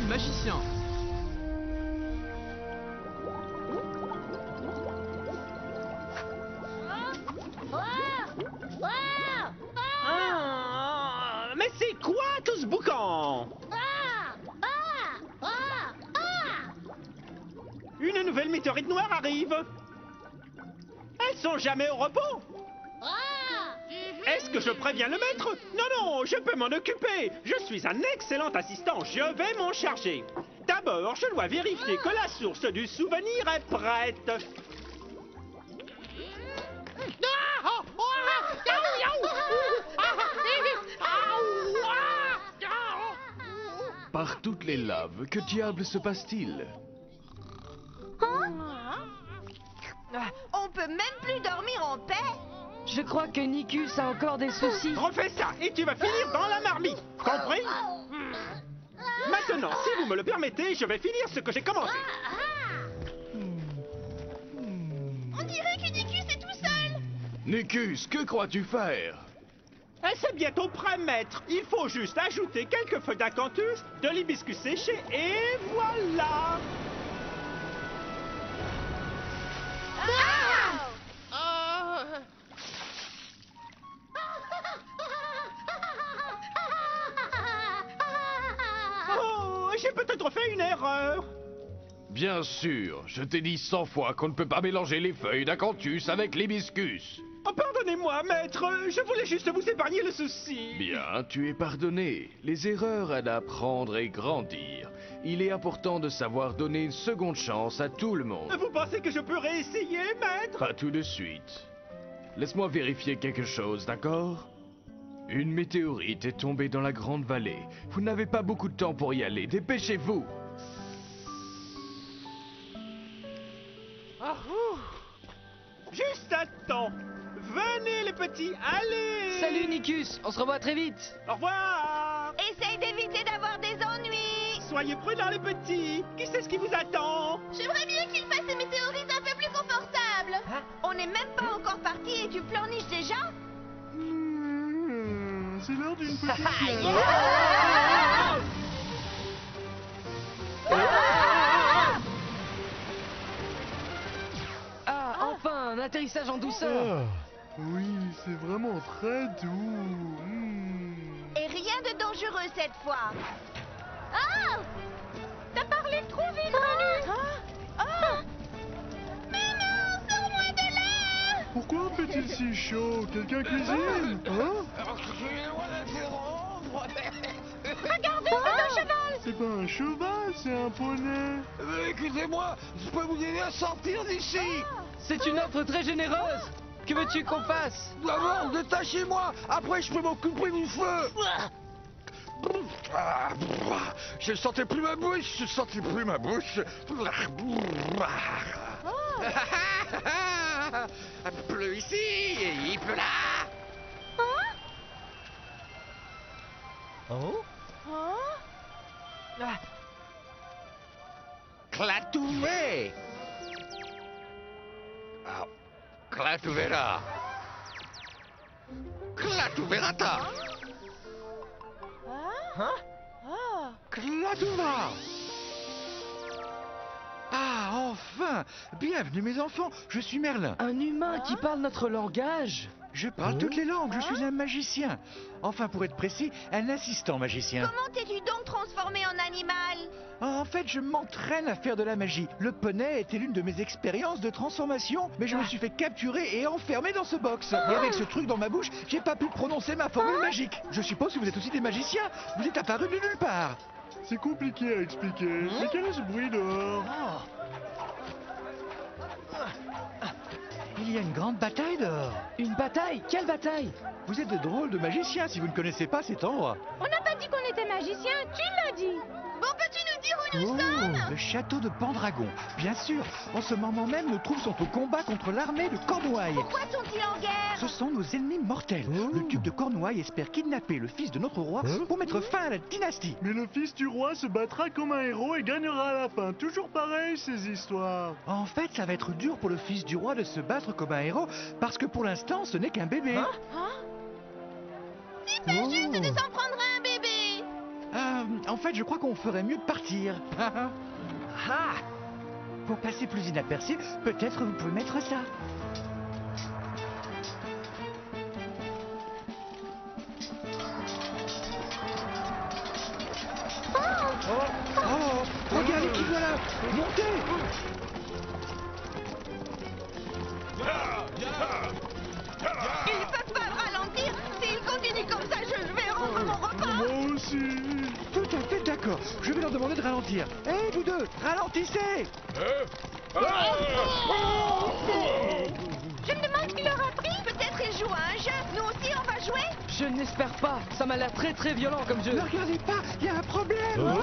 magicien. Mais c'est quoi tout ce boucan? Une nouvelle météorite noire arrive. Elles sont jamais au repos. Est-ce que je préviens le maître? Non, non, je peux m'en occuper. Je suis un excellent assistant, je vais m'en charger. D'abord, je dois vérifier que la source du souvenir est prête. Par toutes les laves, que diable se passe-t-il? On peut même plus dormir en paix. Je crois que Nicus a encore des soucis. Refais ça et tu vas finir dans la marmite. Compris? Maintenant, si vous me le permettez, je vais finir ce que j'ai commencé. On dirait que Nicus est tout seul. Nicus, que crois-tu faire? Et c'est bientôt prêt, maître. Il faut juste ajouter quelques feuilles d'acanthus, de l'hibiscus séché et voilà. Oh, j'ai peut-être fait une erreur. Bien sûr, je t'ai dit 100 fois qu'on ne peut pas mélanger les feuilles d'acanthus avec l'hibiscus. Oh, pardonnez-moi, maître. Je voulais juste vous épargner le souci. Bien, tu es pardonné. Les erreurs aident à apprendre et grandir. Il est important de savoir donner une seconde chance à tout le monde. Vous pensez que je peux réessayer, maître? Pas tout de suite. Laisse-moi vérifier quelque chose, d'accord? Une météorite est tombée dans la grande vallée. Vous n'avez pas beaucoup de temps pour y aller. Dépêchez-vous! Juste à temps. Venez, les petits, allez. Salut Nicus, on se revoit très vite. Au revoir. Essaye d'éviter d'avoir des ennuis. Soyez prudents, les petits. Qui c'est ce qui vous attend? J'aimerais bien qu'il fasse des météorites un peu plus confortables. On n'est même pas encore parti et tu pleurniches déjà? C'est l'heure d'une petite Ah, enfin, un atterrissage en douceur. Oui, c'est vraiment très doux. Et rien de dangereux cette fois. Ah! T'as parlé trop vite, Manu. Mais non, sors-moi de là! Pourquoi fait-il si chaud? Quelqu'un cuisine? Hein? Regardez, c'est un cheval! C'est pas un cheval, c'est un poney. Écoutez-moi, je peux vous aider à sortir d'ici. C'est une offre très généreuse. Que veux-tu qu'on fasse? D'abord, détachez-moi. Après, je peux m'occuper du feu. Je ne sentais plus ma bouche. Je ne sentais plus ma bouche. Il pleut ici et il pleut là. Clatouvé. Clatouvera. Clatouverata. Clatouva. Ah, enfin! Bienvenue mes enfants, je suis Merlin. Un humain qui parle notre langage? Je parle toutes les langues, je suis un magicien. Enfin, pour être précis, un assistant magicien. Comment t'es-tu donc transformé en animal? En fait, je m'entraîne à faire de la magie. Le poney était l'une de mes expériences de transformation, mais je me suis fait capturer et enfermer dans ce box. Et avec ce truc dans ma bouche, j'ai pas pu prononcer ma formule magique. Je suppose que vous êtes aussi des magiciens. Vous êtes apparus de nulle part. C'est compliqué à expliquer. Mais quel est ce bruit dehors? Il y a une grande bataille dehors. Une bataille? Quelle bataille? Vous êtes de drôles de magiciens si vous ne connaissez pas cet endroit. On n'a pas dit qu'on était magicien, tu l'as dit. Bon, peux-tu nous dire où nous sommes? Le château de Pendragon. Bien sûr, en ce moment même, nos troupes sont au combat contre l'armée de Cornouailles. Pourquoi sont-ils en guerre? Ce sont nos ennemis mortels. Le duc de Cornouailles espère kidnapper le fils de notre roi pour mettre fin à la dynastie. Mais le fils du roi se battra comme un héros et gagnera à la fin. Toujours pareil, ces histoires. En fait, ça va être dur pour le fils du roi de se battre comme un héros, parce que pour l'instant, ce n'est qu'un bébé. C'est pas juste de s'en prendre à un bébé. En fait, je crois qu'on ferait mieux de partir. Ah! Pour passer plus inaperçu, peut-être vous pouvez mettre ça. Oh, regardez qui voilà! Montez! Ils peuvent pas ralentir. S'ils continuent comme ça, je vais rendre mon repas. Moi aussi. Tout à fait d'accord. Je vais leur demander de ralentir. Hé, vous deux, ralentissez! Je me demande qui leur a pris. Peut-être ils jouent à un jeu. Nous aussi, on va jouer. Je n'espère pas. Ça m'a l'air très très violent comme jeu. Ne regardez pas, il y a un problème!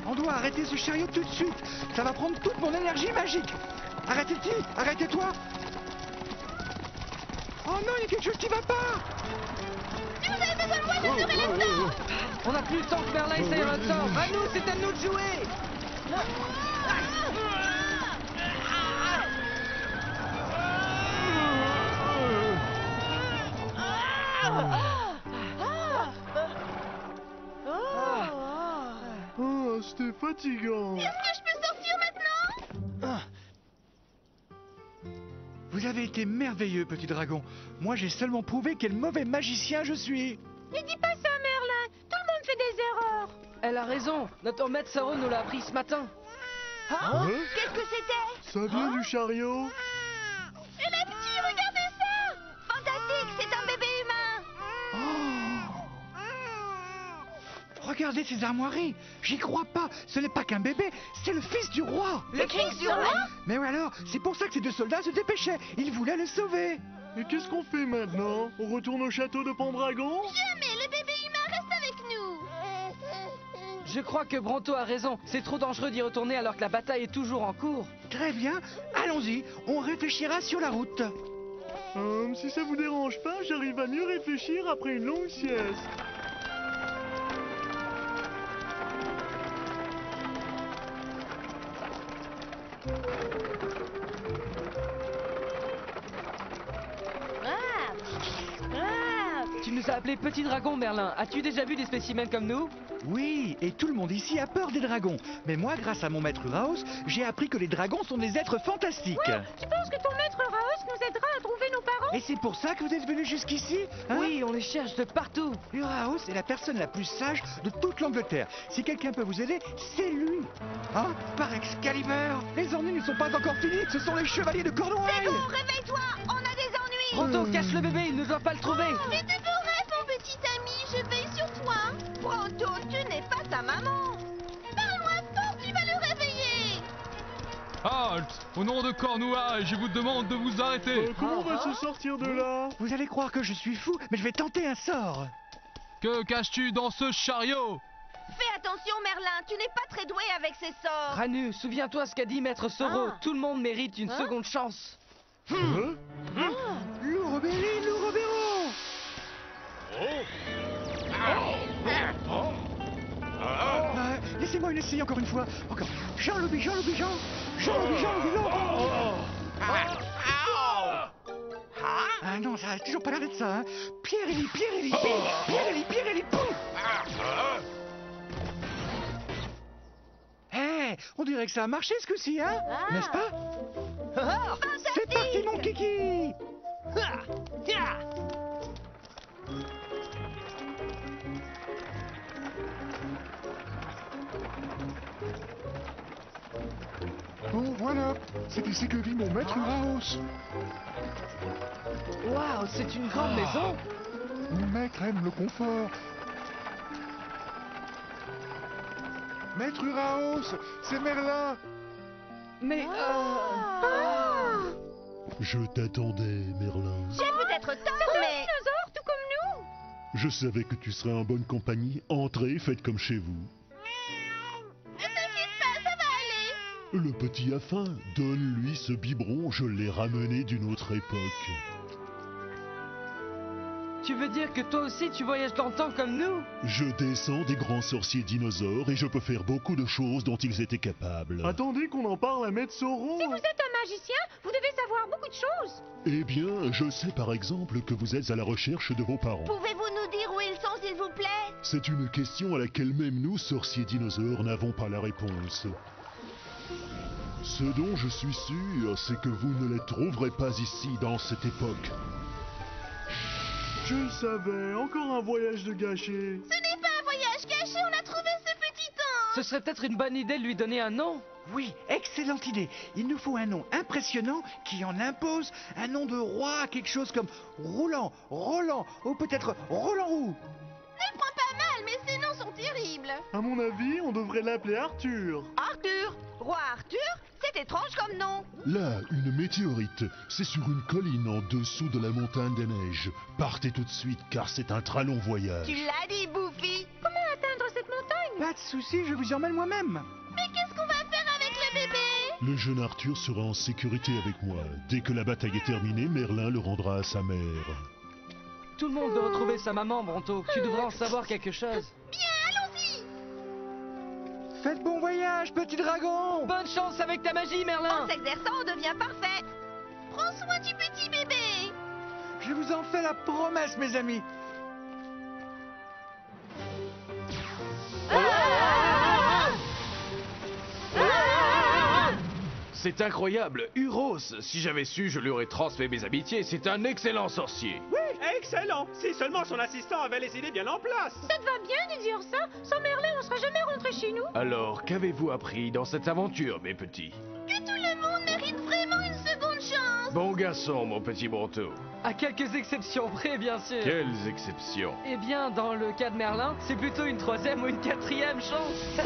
On doit arrêter ce chariot tout de suite. Ça va prendre toute mon énergie magique. Arrêtez-t-il? Arrêtez-toi! Oh non, il y a quelque chose qui va pas! Si vous avez besoin de moi, je serai là-dedans. On n'a plus le temps que Merlin essaye un sort. À nous, c'est à nous de jouer. Oh, c'était fatigant. Est-ce que je peux sortir maintenant? Vous avez été merveilleux, petit dragon. Moi, j'ai seulement prouvé quel mauvais magicien je suis. Ne dis pas ça, Merlin. Tout le monde fait des erreurs. Elle a raison. Notre maître Saro nous l'a appris ce matin. Hein? Qu'est-ce que c'était? Ça vient du chariot. Elle est petite, regardez ça. Fantastique, c'est un bébé humain. Regardez ces armoiries. J'y crois pas. Ce n'est pas qu'un bébé, c'est le fils du roi. Le fils du roi? Mais oui alors, c'est pour ça que ces deux soldats se dépêchaient. Ils voulaient le sauver. Et qu'est-ce qu'on fait maintenant? On retourne au château de Pendragon? Jamais, le bébé humain reste avec nous. Je crois que Branto a raison. C'est trop dangereux d'y retourner alors que la bataille est toujours en cours. Très bien, allons-y. On réfléchira sur la route. Si ça vous dérange pas, j'arrive à mieux réfléchir après une longue sieste. Tu nous as appelé Petit Dragon, Merlin. As-tu déjà vu des spécimens comme nous? Oui, et tout le monde ici a peur des dragons. Mais moi, grâce à mon maître Uraos, j'ai appris que les dragons sont des êtres fantastiques. Tu penses que ton maître Raos nous aidera à trouver nos parents? Et c'est pour ça que vous êtes venus jusqu'ici, hein? Oui, on les cherche de partout. Uraos est la personne la plus sage de toute l'Angleterre. Si quelqu'un peut vous aider, c'est lui. Hein? Par Excalibur! Les ennuis ne sont pas encore finis, ce sont les chevaliers de Cornouailles! C'est bon, réveille-toi. On a des ennuis. Branto, cache le bébé, il ne doit pas le trouver. C'est de beaux rêves, mon petit ami. Je veille sur toi. Branto, tu n'es pas ta maman. Parle-moi fort, tu vas le réveiller. Halt! Au nom de Cornouailles, je vous demande de vous arrêter! Comment on va se sortir de là? Vous allez croire que je suis fou, mais je vais tenter un sort. Que caches-tu dans ce chariot? Fais attention, Merlin. Tu n'es pas très doué avec ces sorts. Ranu, souviens-toi ce qu'a dit Maître Soro. Ah. Tout le monde mérite une seconde chance. Hein? Lourobéry, Lourobéro! Laissez-moi une essayer encore une fois. Encore. Jean le Bijan, le Bijan. Jean le Bijan, le Bijan. Ah non, ça a toujours pas l'air d'être ça, hein. Pierre-Élie, Pierre-Élie, Pierre-Élie, Pierre-Élie, pouf! Hé, on dirait que ça a marché ce coup-ci, hein? N'est-ce pas? C'est parti, mon kiki! Oh, voilà. C'est ici que vit mon maître Uraos. Waouh, c'est une grande maison. Mon maître aime le confort. Maître Uraos, c'est Merlin. Mais Je t'attendais, Merlin. J'ai peut-être tort, mais... dinosaure, tout comme nous. Je savais que tu serais en bonne compagnie. Entrez, faites comme chez vous. Ne t'inquiète pas, ça va aller. Le petit a faim. Donne-lui ce biberon, je l'ai ramené d'une autre époque. Tu veux dire que toi aussi tu voyages dans le temps comme nous? Je descends des grands sorciers dinosaures et je peux faire beaucoup de choses dont ils étaient capables. Attendez qu'on en parle à Maître Sauron. Si vous êtes un magicien, vous devez savoir beaucoup de choses. Eh bien, je sais par exemple que vous êtes à la recherche de vos parents. Pouvez-vous nous dire où ils sont, s'il vous plaît? C'est une question à laquelle même nous, sorciers dinosaures, n'avons pas la réponse. Ce dont je suis sûr, c'est que vous ne les trouverez pas ici, dans cette époque. Je le savais, encore un voyage de gâché. Ce n'est pas un voyage caché, on a trouvé ce petit ange. Ce serait peut-être une bonne idée de lui donner un nom. Oui, excellente idée. Il nous faut un nom impressionnant qui en impose, un nom de roi, quelque chose comme Roulant, Roland, ou peut-être Roland Roux. Elle prend pas mal, mais ces noms sont terribles. À mon avis, on devrait l'appeler Arthur. Arthur, roi Arthur, c'est étrange comme nom. Là, une météorite. C'est sur une colline en dessous de la montagne des neiges. Partez tout de suite, car c'est un très long voyage. Tu l'as dit, Bouffi. Comment atteindre cette montagne? Pas de souci, je vous y emmène moi-même. Mais qu'est-ce qu'on va faire avec le bébé? Le jeune Arthur sera en sécurité avec moi. Dès que la bataille est terminée, Merlin le rendra à sa mère. Tout le monde veut retrouver sa maman, Bronto. Tu devrais en savoir quelque chose. Bien, allons-y. Faites bon voyage, petit dragon. Bonne chance avec ta magie, Merlin. En s'exerçant, on devient parfait. Prends soin du petit bébé. Je vous en fais la promesse, mes amis. C'est incroyable, Uros. Si j'avais su, je lui aurais transmis mes amitiés. C'est un excellent sorcier. Oui, excellent. Si seulement son assistant avait les idées bien en place. Ça te va bien de dire ça? Sans Merlin, on serait jamais rentré chez nous. Alors, qu'avez-vous appris dans cette aventure, mes petits? Que tout le monde mérite vraiment une seconde chance. Bon garçon, mon petit Bronto. À quelques exceptions près, bien sûr. Quelles exceptions. Eh bien, dans le cas de Merlin, c'est plutôt une troisième ou une quatrième chance.